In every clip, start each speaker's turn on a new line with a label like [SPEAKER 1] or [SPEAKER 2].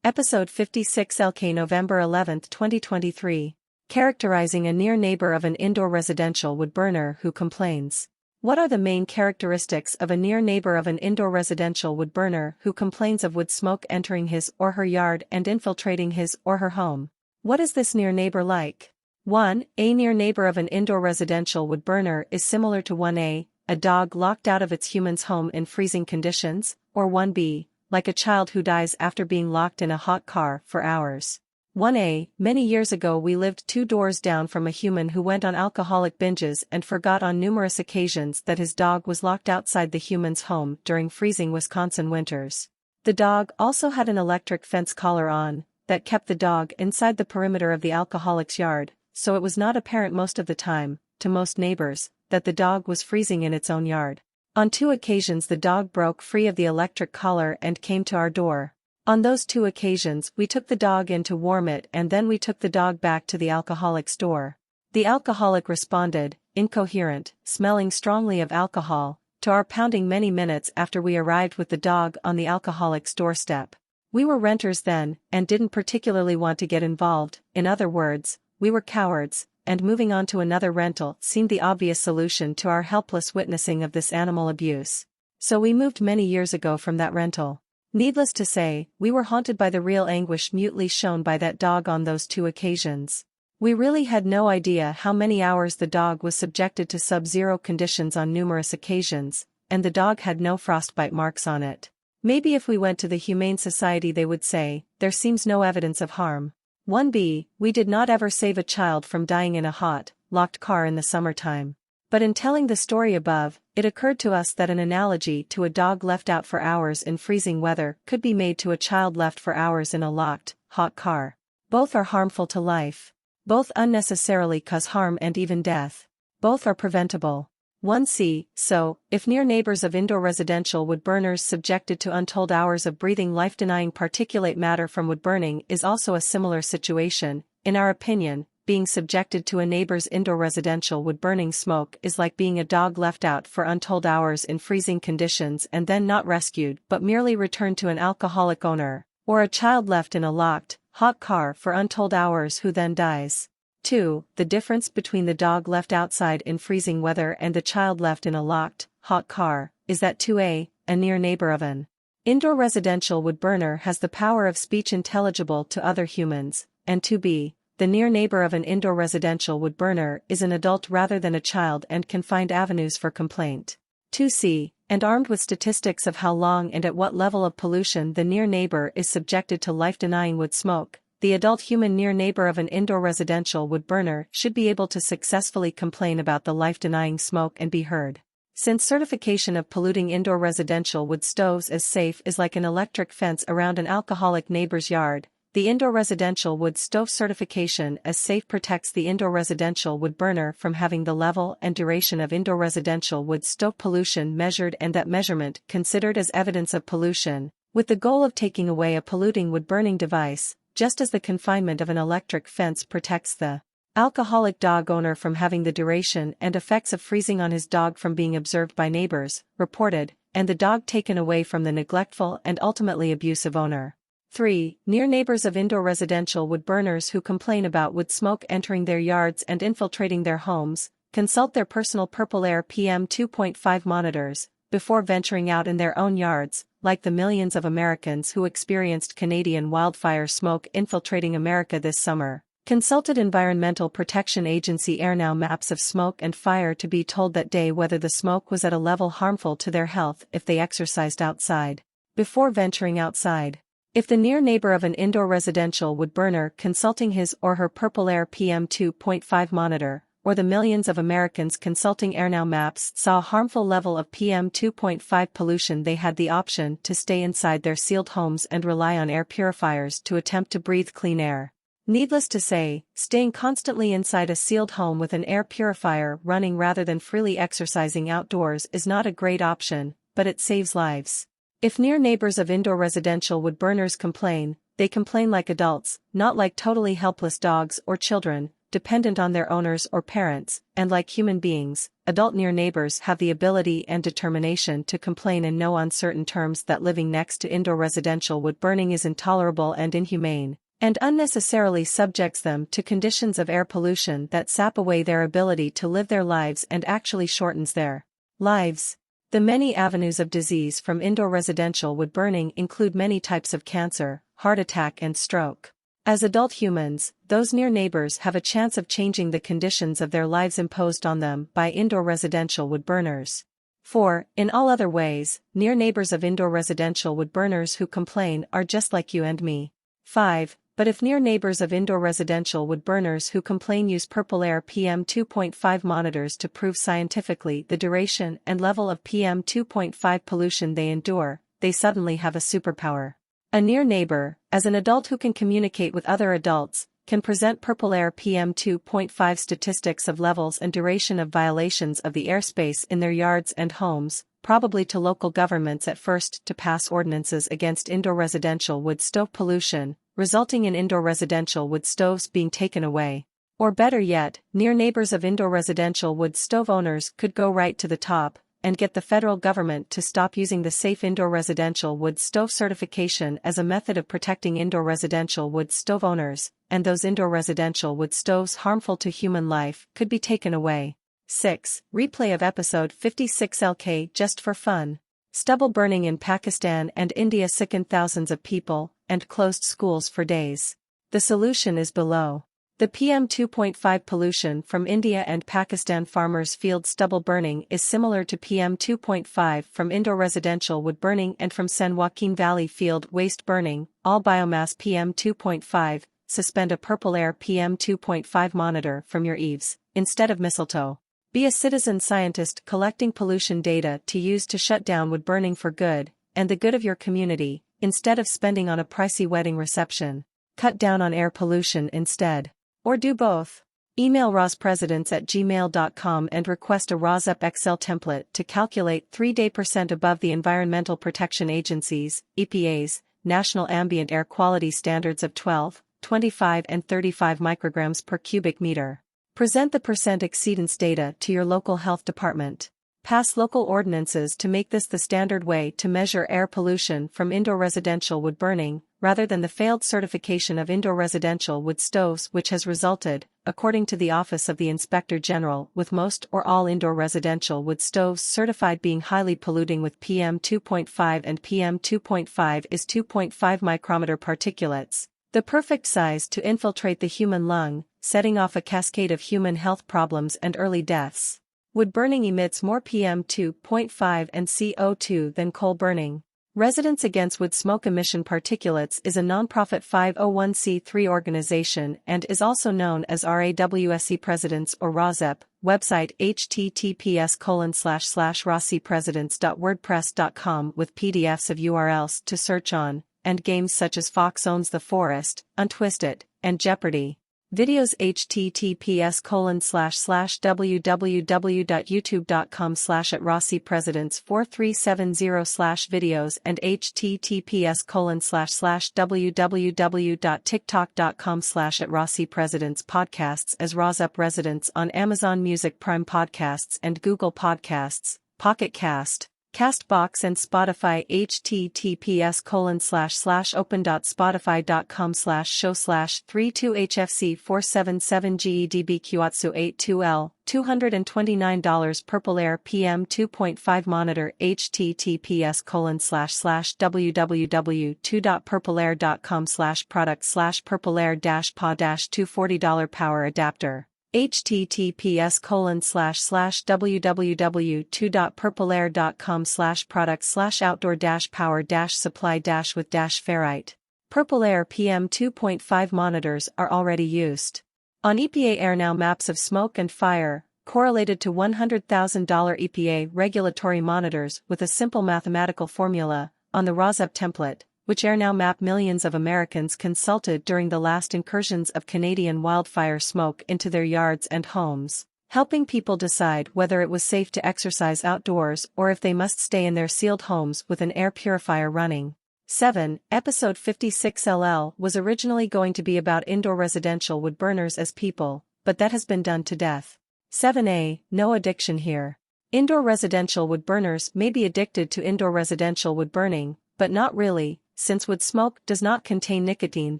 [SPEAKER 1] Episode 56 LK November 11, 2023. Characterizing a near neighbor of an indoor residential wood burner who complains. What are the main characteristics of a near neighbor of an indoor residential wood burner who complains of wood smoke entering his or her yard and infiltrating his or her home? What is this near neighbor like? 1. A near neighbor of an indoor residential wood burner is similar to 1A, a dog locked out of its human's home in freezing conditions, or 1B, like a child who dies after being locked in a hot car for hours. 1A, many years ago we lived 2 doors down from a human who went on alcoholic binges and forgot on numerous occasions that his dog was locked outside the human's home during freezing Wisconsin winters. The dog also had an electric fence collar on, that kept the dog inside the perimeter of the alcoholic's yard, so it was not apparent most of the time, to most neighbors, that the dog was freezing in its own yard. On 2 occasions the dog broke free of the electric collar and came to our door. On those 2 occasions we took the dog in to warm it and then we took the dog back to the alcoholic's door. The alcoholic responded, incoherent, smelling strongly of alcohol, to our pounding many minutes after we arrived with the dog on the alcoholic's doorstep. We were renters then, and didn't particularly want to get involved, in other words, we were cowards, and moving on to another rental seemed the obvious solution to our helpless witnessing of this animal abuse. So we moved many years ago from that rental. Needless to say, we were haunted by the real anguish mutely shown by that dog on those 2 occasions. We really had no idea how many hours the dog was subjected to sub-zero conditions on numerous occasions, and the dog had no frostbite marks on it. Maybe if we went to the Humane Society they would say, there seems no evidence of harm. 1B, we did not ever save a child from dying in a hot, locked car in the summertime. But in telling the story above, it occurred to us that an analogy to a dog left out for hours in freezing weather could be made to a child left for hours in a locked, hot car. Both are harmful to life. Both unnecessarily cause harm and even death. Both are preventable. 1C, so, if near neighbors of indoor residential wood burners subjected to untold hours of breathing life-denying particulate matter from wood burning is also a similar situation, in our opinion, being subjected to a neighbor's indoor residential wood burning smoke is like being a dog left out for untold hours in freezing conditions and then not rescued but merely returned to an alcoholic owner, or a child left in a locked, hot car for untold hours who then dies. 2. The difference between the dog left outside in freezing weather and the child left in a locked, hot car, is that 2A, a near neighbor of an indoor residential wood burner has the power of speech intelligible to other humans, and 2B, the near neighbor of an indoor residential wood burner is an adult rather than a child and can find avenues for complaint. 2C, and armed with statistics of how long and at what level of pollution the near neighbor is subjected to life-denying wood smoke, the adult human near neighbor of an indoor residential wood burner should be able to successfully complain about the life-denying smoke and be heard. Since certification of polluting indoor residential wood stoves as safe is like an electric fence around an alcoholic neighbor's yard, the indoor residential wood stove certification as safe protects the indoor residential wood burner from having the level and duration of indoor residential wood stove pollution measured and that measurement considered as evidence of pollution, with the goal of taking away a polluting wood burning device, just as the confinement of an electric fence protects the alcoholic dog owner from having the duration and effects of freezing on his dog from being observed by neighbors, reported, and the dog taken away from the neglectful and ultimately abusive owner. 3. Near neighbors of indoor residential wood burners who complain about wood smoke entering their yards and infiltrating their homes, consult their personal purple air PM 2.5 monitors, before venturing out in their own yards, like the millions of Americans who experienced Canadian wildfire smoke infiltrating America this summer, consulted Environmental Protection Agency AirNow maps of smoke and fire to be told that day whether the smoke was at a level harmful to their health if they exercised outside, before venturing outside. If the near neighbor of an indoor residential wood burner consulting his or her purple air PM 2.5 monitor, or the millions of Americans consulting AirNow maps saw a harmful level of PM 2.5 pollution, they had the option to stay inside their sealed homes and rely on air purifiers to attempt to breathe clean air. Needless to say, staying constantly inside a sealed home with an air purifier running rather than freely exercising outdoors is not a great option, but it saves lives. If near neighbors of indoor residential wood burners complain, they complain like adults, not like totally helpless dogs or children, dependent on their owners or parents, and like human beings, adult near-neighbors have the ability and determination to complain in no uncertain terms that living next to indoor residential wood burning is intolerable and inhumane, and unnecessarily subjects them to conditions of air pollution that sap away their ability to live their lives and actually shortens their lives. The many avenues of disease from indoor residential wood burning include many types of cancer, heart attack and stroke. As adult humans, those near neighbors have a chance of changing the conditions of their lives imposed on them by indoor residential wood burners. 4. In all other ways, near neighbors of indoor residential wood burners who complain are just like you and me. 5. But if near neighbors of indoor residential wood burners who complain use purple air PM 2.5 monitors to prove scientifically the duration and level of PM 2.5 pollution they endure, they suddenly have a superpower. A near neighbor, as an adult who can communicate with other adults, can present purple air PM 2.5 statistics of levels and duration of violations of the airspace in their yards and homes, probably to local governments at first to pass ordinances against indoor residential wood stove pollution, resulting in indoor residential wood stoves being taken away. Or better yet, near neighbors of indoor residential wood stove owners could go right to the top and get the federal government to stop using the safe indoor residential wood stove certification as a method of protecting indoor residential wood stove owners, and those indoor residential wood stoves harmful to human life could be taken away. 6. Replay of episode 56 LK just for fun. Stubble burning in Pakistan and India sickened thousands of people and closed schools for days. The solution is below. The PM 2.5 pollution from India and Pakistan farmers' field stubble burning is similar to PM 2.5 from indoor residential wood burning and from San Joaquin Valley field waste burning, all biomass PM 2.5. Suspend a purple air PM 2.5 monitor from your eaves, instead of mistletoe. Be a citizen scientist collecting pollution data to use to shut down wood burning for good, and the good of your community, instead of spending on a pricey wedding reception. Cut down on air pollution instead. Or do both. Email rospresidents@gmail.com and request a ROSUP Excel template to calculate 3-day % above the Environmental Protection Agency's, EPA's, National Ambient Air Quality Standards of 12, 25 and 35 micrograms per cubic meter. Present the % exceedance data to your local health department. Pass local ordinances to make this the standard way to measure air pollution from indoor residential wood burning, rather than the failed certification of indoor residential wood stoves which has resulted, according to the Office of the Inspector General, with most or all indoor residential wood stoves certified being highly polluting with PM 2.5 and PM 2.5 is 2.5 micrometer particulates, the perfect size to infiltrate the human lung, setting off a cascade of human health problems and early deaths. Wood burning emits more PM 2.5 and CO2 than coal burning. Residents Against Wood Smoke Emission Particulates is a nonprofit 501c3 organization and is also known as RAWSE Presidents or ROSEP. Website https://rossepresidents.wordpress.com with PDFs of URLs to search on, and games such as Fox Owns the Forest, Untwisted, and Jeopardy! Videos https://www.youtube.com/@rossepresidents4370/videos and https://www.tiktok.com/@rossepresidents podcasts as ROSUP Residents on Amazon Music, Prime Podcasts and Google Podcasts, Pocket Cast, Castbox and Spotify https://open.spotify.com/show/32HFC477GEDBQATSU82L $229 Purple Air PM 2.5 monitor https://www.purpleair.com/product/purpleair-pa-240 power adapter https://www.product/outdoor-power-supply-with-ferrite. Purple Air PM 2.5 monitors are already used on EPA AirNow maps of smoke and fire, correlated to $100,000 EPA regulatory monitors with a simple mathematical formula, on the ROSUP template, which AirNow map millions of Americans consulted during the last incursions of Canadian wildfire smoke into their yards and homes, helping people decide whether it was safe to exercise outdoors or if they must stay in their sealed homes with an air purifier running. 7. Episode 56 LL was originally going to be about indoor residential wood burners as people, but that has been done to death. 7a. No addiction here. Indoor residential wood burners may be addicted to indoor residential wood burning, but not really, since wood smoke does not contain nicotine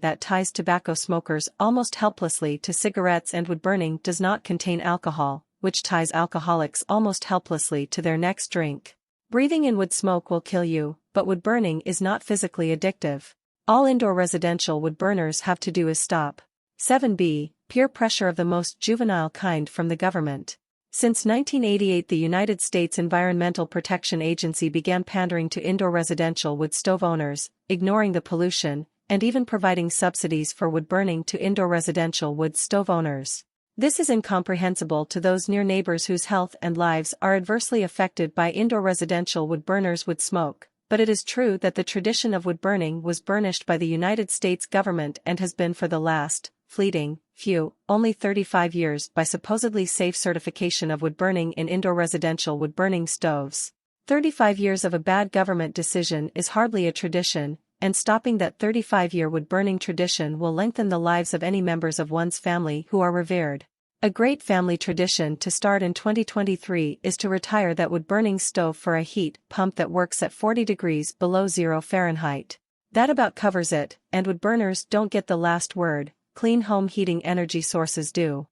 [SPEAKER 1] that ties tobacco smokers almost helplessly to cigarettes, and wood burning does not contain alcohol, which ties alcoholics almost helplessly to their next drink. Breathing in wood smoke will kill you, but wood burning is not physically addictive. All indoor residential wood burners have to do is stop. 7b. Peer pressure of the most juvenile kind from the government. Since 1988, the United States Environmental Protection Agency began pandering to indoor residential wood stove owners, ignoring the pollution, and even providing subsidies for wood burning to indoor residential wood stove owners. This is incomprehensible to those near neighbors whose health and lives are adversely affected by indoor residential wood burners' wood smoke, but it is true that the tradition of wood burning was burnished by the United States government and has been for the last, fleeting, few, only 35 years by supposedly safe certification of wood burning in indoor residential wood burning stoves. 35 years of a bad government decision is hardly a tradition, and stopping that 35-year wood burning tradition will lengthen the lives of any members of one's family who are revered. A great family tradition to start in 2023 is to retire that wood burning stove for a heat pump that works at 40 degrees below 0 Fahrenheit. That about covers it, and wood burners don't get the last word. Clean home heating energy sources do.